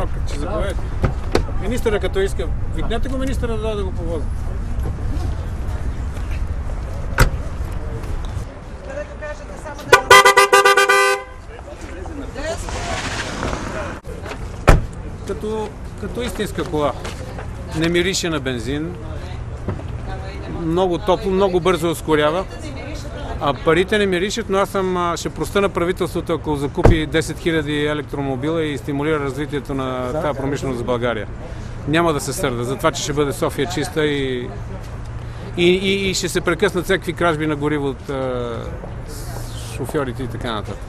едно кътче, заповядайте. Министъра като иска, викнете го министъра да го повози. Където кажете само да... Като истинска кола. Не мирише на бензин. Много топло, много бързо ускорява. А парите не миришат, но аз ще проста на правителството, ако закупи 10 000 електромобила и стимулира развитието на тази промишленост в България. Няма да се сърда за това, че ще бъде София чиста и ще се прекъснат всякакви кражби на гориво от шофьорите и така нататък.